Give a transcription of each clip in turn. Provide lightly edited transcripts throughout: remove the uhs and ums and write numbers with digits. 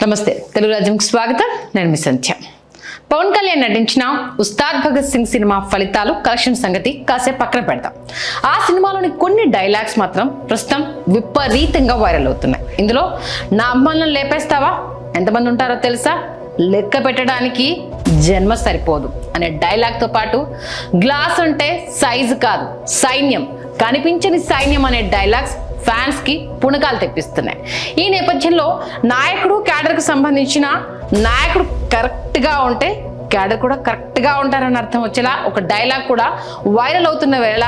నమస్తే తెలుగు రాజ్యంకి స్వాగతం. నేను మీ సంధ్య. పవన్ కళ్యాణ్ నటించిన ఉస్తాద్ భగత్ సింగ్ సినిమా ఫలితాలు కలెక్షన్ సంగతి కాసేపు పక్కన పెడతాం. ఆ సినిమాలోని కొన్ని డైలాగ్స్ మాత్రం ప్రస్తుతం విపరీతంగా వైరల్ అవుతున్నాయి. ఇందులో నా అమ్మాయిలను లేపేస్తావా, ఎంతమంది ఉంటారో తెలుసా, లెక్క పెట్టడానికి జన్మ సరిపోదు అనే డైలాగ్తో పాటు గ్లాస్ అంటే సైజు కాదు సైన్యం, కనిపించని సైన్యం అనే డైలాగ్స్ ఫ్యాన్స్ కి పుణకాలు తెప్పిస్తున్నాయి. ఈ నేపథ్యంలో నాయకుడు క్యాడర్కు సంబంధించిన నాయకుడు కరెక్ట్ గా ఉంటే క్యాడర్ కూడా కరెక్ట్ గా ఉంటారని అర్థం వచ్చేలా ఒక డైలాగ్ కూడా వైరల్ అవుతున్న వేళ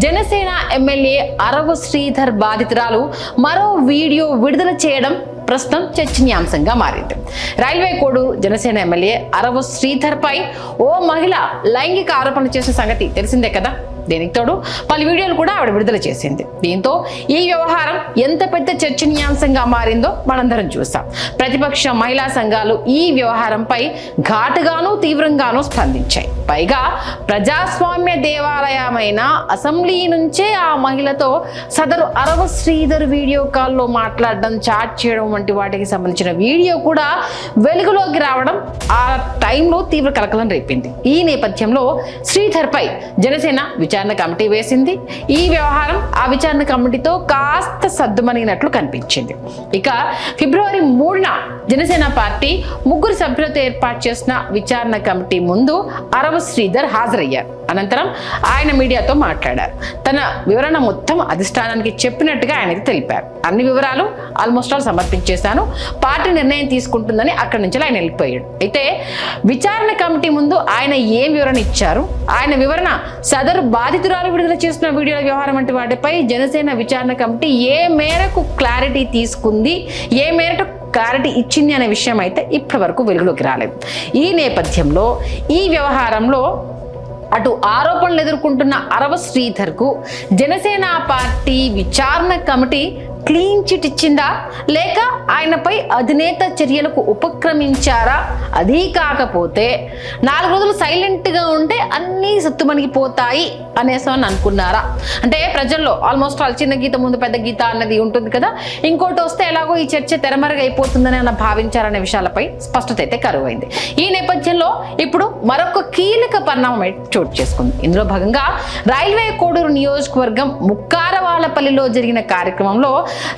జనసేన ఎమ్మెల్యే అరవ శ్రీధర్ బాధితురాలు మరో వీడియో విడుదల చేయడం ప్రస్తుతం చర్చనీయాంశంగా మారింది. రైల్వే కోడూరు జనసేన ఎమ్మెల్యే అరవ శ్రీధర్ పై ఓ మహిళ లైంగిక ఆరోపణలు చేసిన సంగతి తెలిసిందే కదా. దీనికి తోడు పలు వీడియోలు కూడా ఆవిడ విడుదల చేసింది. దీంతో ఈ వ్యవహారం ఎంత పెద్ద చర్చనీయాంశంగా మారిందో మనందరం చూస్తాం. ప్రతిపక్ష మహిళా సంఘాలు ఈ వ్యవహారంపై ఘాటుగాను తీవ్రంగానూ స్పందించాయి. పైగా ప్రజాస్వామ్య దేవాలయమైన అసెంబ్లీ నుంచే ఆ మహిళతో సదరు అరవ శ్రీధర్ వీడియో కాల్లో మాట్లాడడం, చాట్ చేయడం వంటి వాటికి సంబంధించిన వీడియో కూడా వెలుగులోకి రావడం ఆ టైంలో తీవ్ర కలకలం రేపింది. ఈ నేపథ్యంలో శ్రీధర్ పై జనసేన విచారణ కమిటీ వేసింది. ఈ వ్యవహారం ఆ విచారణ కమిటీతో కాస్త సద్దుమణిగినట్లు కనిపించింది. ఇక ఫిబ్రవరి 3న జనసేన పార్టీ 3 సభ్యులతో ఏర్పాటు చేసిన విచారణ కమిటీ ముందు అరవ శ్రీధర్ హాజరయ్యారు. అనంతరం ఆయన మీడియాతో మాట్లాడారు. తన వివరణ మొత్తం అధిష్టానానికి చెప్పినట్టుగా ఆయనకి తెలిపారు. అన్ని వివరాలు ఆల్మోస్ట్ ఆల్ సమర్పించేశాను, పార్టీ నిర్ణయం తీసుకుంటుందని అక్కడి నుంచి ఆయన వెళ్ళిపోయాడు. అయితే విచారణ కమిటీ ముందు ఆయన ఏం వివరణ ఇచ్చారు, ఆయన వివరణ సదరు బాధితురాలు విడుదల చేసిన వీడియోల వ్యవహారం వంటి వాటిపై జనసేన విచారణ కమిటీ ఏ మేరకు క్లారిటీ తీసుకుంది, ఏ మేరకు క్లారిటీ ఇచ్చింది అనే విషయం అయితే ఇప్పటి వరకు వెలుగులోకి రాలేదు. ఈ నేపథ్యంలో ఈ వ్యవహారంలో అటు ఆరోపణలు ఎదుర్కొంటున్న అరవ శ్రీధర్ కు జనసేన పార్టీ విచారణ కమిటీ క్లీన్ చిట్ ఇచ్చిందా, లేక ఆయనపై అధినేత చర్యలకు ఉపక్రమించారా? అది కాకపోతే 4 రోజులు సైలెంట్ గా ఉంటే అన్నీ సత్తుమణిగిపోతాయి అనేసని అనుకున్నారా? అంటే ప్రజల్లో ఆల్మోస్ట్ ఆల్ చిన్న గీత ముందు పెద్ద గీత అన్నది ఉంటుంది కదా, ఇంకోటి వస్తే ఎలాగో ఈ చర్చ తెరమరుగైపోతుందని అన్న భావించారనే విషయాలపై స్పష్టత అయితే కరువైంది. ఈ నేపథ్యంలో ఇప్పుడు మరొక కీలక పరిణామం చోటు చేసుకుంది. ఇందులో భాగంగా రైల్వే కోడూరు నియోజకవర్గం ముక్కారవాలపల్లిలో జరిగిన కార్యక్రమంలో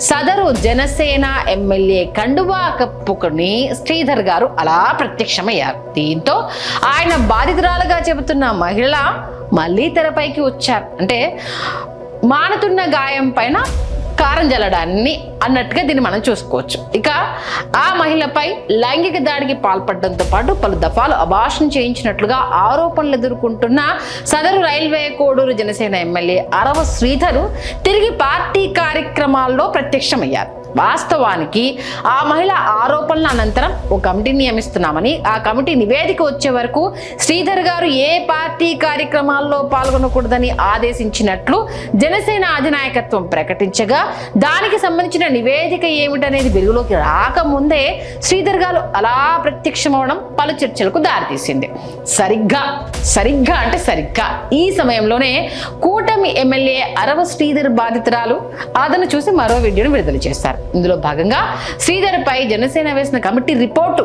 సదరు జనసేన ఎమ్మెల్యే కండువా కప్పుకొని శ్రీధర్ గారు అలా ప్రత్యక్షమయ్యారు. దీంతో ఆయన బాధితురాలుగా చెబుతున్న మహిళ మళ్ళీ తెరపైకి వచ్చారు. అంటే మానుతున్న గాయం పైన కారం జల్లడాన్ని అన్నట్టుగా దీన్ని మనం చూసుకోవచ్చు. ఇక ఆ మహిళపై లైంగిక దాడికి పాల్పడడంతో పాటు పలు దఫాలు అభాషణ చేయించినట్లుగా ఆరోపణలు ఎదుర్కొంటున్న సదరు రైల్వే కోడూరు జనసేన ఎమ్మెల్యే అరవ శ్రీధర్ తిరిగి పార్టీ కార్యక్రమాల్లో ప్రత్యక్షమయ్యారు. వాస్తవానికి ఆ మహిళ ఆరోపణల అనంతరం ఓ కమిటీని నియమిస్తున్నామని, ఆ కమిటీ నివేదిక వచ్చే వరకు శ్రీధర్ గారు ఏ పార్టీ కార్యక్రమాల్లో పాల్గొనకూడదని ఆదేశించినట్లు జనసేన అధినాయకత్వం ప్రకటించగా, దానికి సంబంధించిన నివేదిక ఏమిటనేది వెలుగులోకి రాకముందే శ్రీధర్ గారు అలా ప్రత్యక్షమవడం పలు చర్చలకు దారితీసింది. సరిగ్గా ఈ సమయంలోనే కూటమి ఎమ్మెల్యే అరవ శ్రీధర్ బాధితురాలు అదను చూసి మరో వీడియోను విడుదల చేశారు. ఇందులో భాగంగా శ్రీధర్ పై జనసేన వేసిన కమిటీ రిపోర్టు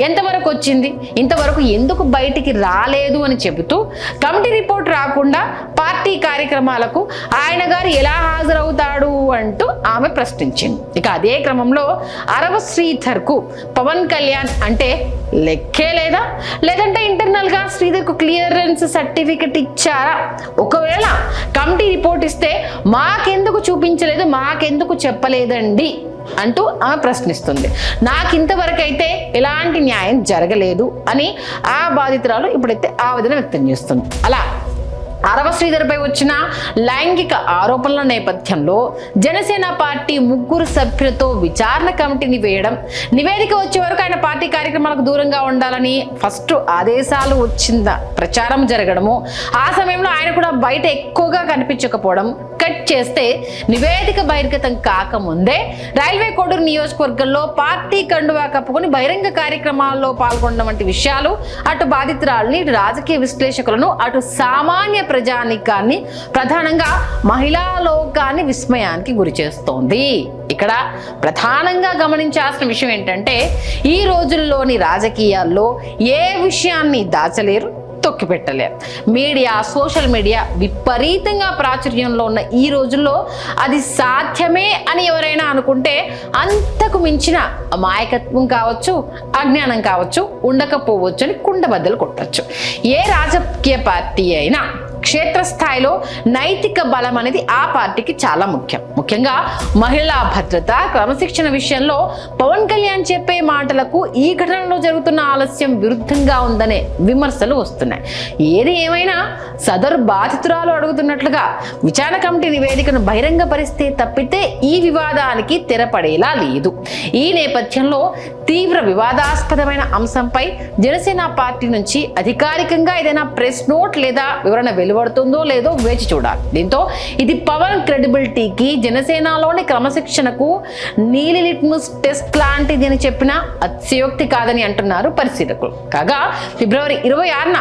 ఎంతవరకు వచ్చింది, ఇంతవరకు ఎందుకు బయటికి రాలేదు అని చెబుతూ కమిటీ రిపోర్ట్ రాకుండా పార్టీ కార్యక్రమాలకు ఆయన గారు ఎలా హాజరవుతాడు అంటూ ఆమె ప్రశ్నించింది. ఇక అదే క్రమంలో అరవ శ్రీధర్ కు పవన్ కళ్యాణ్ అంటే లెక్కే లేదా, లేదంటే ఇంటర్నల్ గా శ్రీధర్ కు క్లియరెన్స్ సర్టిఫికెట్ ఇచ్చారా, ఒకవేళ కమిటీ రిపోర్ట్ ఇస్తే మాకెందుకు చూపించలేదు, మాకెందుకు చెప్పలేదండి అంటూ ఆమె ప్రశ్నిస్తుంది. నాకు ఇంతవరకు అయితే ఎలాంటి న్యాయం జరగలేదు అని ఆ బాధితురాలు ఇప్పుడైతే ఆవేదన వ్యక్తం చేస్తుంది. అలా అరవ శ్రీధర్ పై వచ్చిన లైంగిక ఆరోపణల నేపథ్యంలో జనసేన పార్టీ 3 సభ్యులతో విచారణ కమిటీని వేయడం, నివేదిక వచ్చే వరకు ఆయన పార్టీ కార్యక్రమాలకు దూరంగా ఉండాలని ఫస్ట్ ఆదేశాలు వచ్చింద ప్రచారం జరగడము, ఆ సమయంలో ఆయన కూడా బయట ఎక్కువగా కనిపించకపోవడం, కట్ చేస్తే నివేదిక బహిర్గతం కాకముందే రైల్వే కోడూరు నియోజకవర్గంలో పార్టీ కండువా కప్పుకొని బహిరంగ కార్యక్రమాల్లో పాల్గొనడం వంటి విషయాలు అటు బాధితురాల్ని, రాజకీయ విశ్లేషకులను, అటు సామాన్య ప్రజానికాన్ని, ప్రధానంగా మహిళా లోకాన్ని విస్మయానికి గురి చేస్తోంది. ఇక్కడ ప్రధానంగా గమనించాల్సిన విషయం ఏంటంటే, ఈ రోజుల్లోని రాజకీయాల్లో ఏ విషయాన్ని దాచలేరు, తొక్కిపెట్టలేరు. మీడియా, సోషల్ మీడియా విపరీతంగా ప్రాచుర్యంలో ఉన్న ఈ రోజుల్లో అది సాధ్యమే అని ఎవరైనా అనుకుంటే అంతకు మించిన అమాయకత్వం కావచ్చు, అజ్ఞానం కావచ్చు, ఉండకపోవచ్చు అని కుండబద్దలు కొట్టచ్చు. ఏ రాజకీయ పార్టీ అయినా క్షేత్రస్థాయిలో నైతిక బలం అనేది ఆ పార్టీకి చాలా ముఖ్యంగా మహిళా భద్రత, క్రమశిక్షణ విషయంలో పవన్ కళ్యాణ్ చెప్పే మాటలకు ఈ ఘటనలో జరుగుతున్న ఆలస్యం విరుద్ధంగా ఉందనే విమర్శలు వస్తున్నాయి. ఏది ఏమైనా సదరు బాధితురాలు అడుగుతున్నట్లుగా విచారణ కమిటీ నివేదికను బహిరంగపరిస్తే తప్పితే ఈ వివాదానికి తెరపడేలా లేదు. ఈ నేపథ్యంలో తీవ్ర వివాదాస్పదమైన అంశంపై జనసేన పార్టీ నుంచి అధికారికంగా ఏదైనా ప్రెస్ నోట్ లేదా వివరణ వెలువడుతుందో లేదో వేచి చూడాలి. దీంతో ఇది పవన్ క్రెడిబిలిటీకి, జనసేనలోని క్రమశిక్షణకు నీలి లిట్మస్ టెస్ట్ లాంటిది అని చెప్పినా అతిశయోక్తి కాదని అంటున్నారు పరిశీలకులు. కాగా ఫిబ్రవరి 26న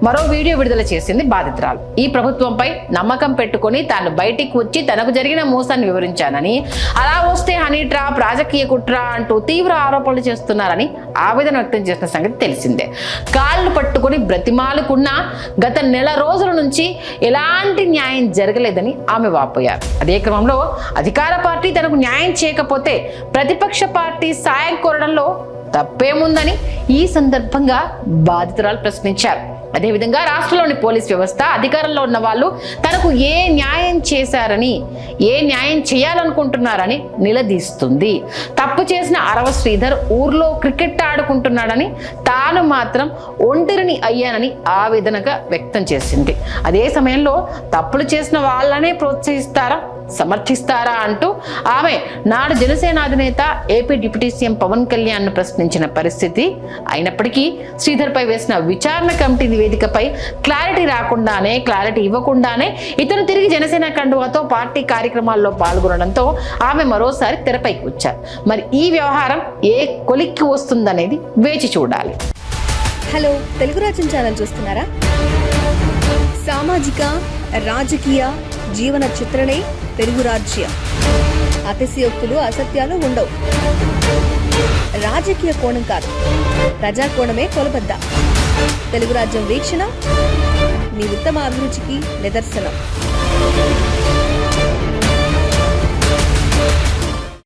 మరో వీడియో విడుదల చేసింది బాధితురాలు. ఈ ప్రభుత్వంపై నమ్మకం పెట్టుకుని తాను బయటికి వచ్చి తనకు జరిగిన మోసాన్ని వివరించానని, అలా వస్తే హనీ ట్రాప్, రాజకీయ కుట్ర అంటూ తీవ్ర ఆరోపణలు చేస్తున్నారని ఆవేదన వ్యక్తం చేసిన సంగతి తెలిసిందే. కాళ్ళు పట్టుకుని బ్రతిమాలుకున్న గత నెల రోజుల నుంచి ఎలాంటి న్యాయం జరగలేదని ఆమె వాపోయారు. అదే క్రమంలో అధికార పార్టీ తనకు న్యాయం చేయకపోతే ప్రతిపక్ష పార్టీ సాయం కోరడంలో తప్పేముందని ఈ సందర్భంగా బాధితురాలు ప్రశ్నించారు. అదేవిధంగా రాష్ట్రంలోని పోలీస్ వ్యవస్థ, అధికారంలో ఉన్న వాళ్ళు తనకు ఏ న్యాయం చేశారని, ఏ న్యాయం చేయాలనుకుంటున్నారని నిలదీస్తుంది. తప్పు చేసిన అరవ శ్రీధర్ ఊర్లో క్రికెట్ ఆడుకుంటున్నాడని, తాను మాత్రం ఒంటరిని అయ్యానని ఆవేదనగా వ్యక్తం చేసింది. అదే సమయంలో తప్పులు చేసిన వాళ్ళనే ప్రోత్సహిస్తారా, సమర్థిస్తారా అంటూ ఆమె నాడు జనసేన అధినేత, AP deputy CM Pawan Kalyan ను ప్రశ్నించిన పరిస్థితి. అయినప్పటికీ శ్రీధర్ పై వేసిన విచారణ కమిటీ నివేదికపై క్లారిటీ ఇవ్వకుండానే ఇతను తిరిగి జనసేన కండువాతో పార్టీ కార్యక్రమాల్లో పాల్గొనడంతో ఆమె మరోసారి తెరపైకి వచ్చారు. మరి ఈ వ్యవహారం ఏ కొలిక్కి వస్తుందనేది వేచి చూడాలి. హలో, తెలుగు రాజ్యం ఛానల్ చూస్తున్నారా? సామాజిక, రాజకీయ, జీవన చిత్రణే తెలుగు రాజ్యం. అతిశయోక్తులు, అసత్యాలు ఉండవు. రాజకీయ కోణం కాదు, ప్రజా కోణమే కొలబద్ద. తెలుగు రాజ్యం వీక్షణ మీ ఉత్తమ అభిరుచికి నిదర్శనం.